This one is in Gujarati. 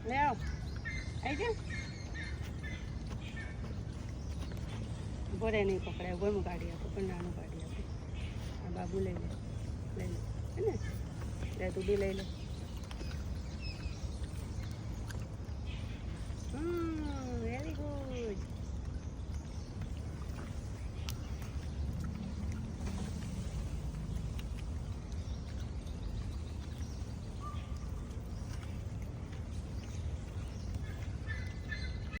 લે આવ આવી જા ભરે નહીં પકડાય ગરમ કાઢી આપો પણ નાનું કાઢી આપો આ બાબુ લઈ લે હે ને લે તું બી લઈ લે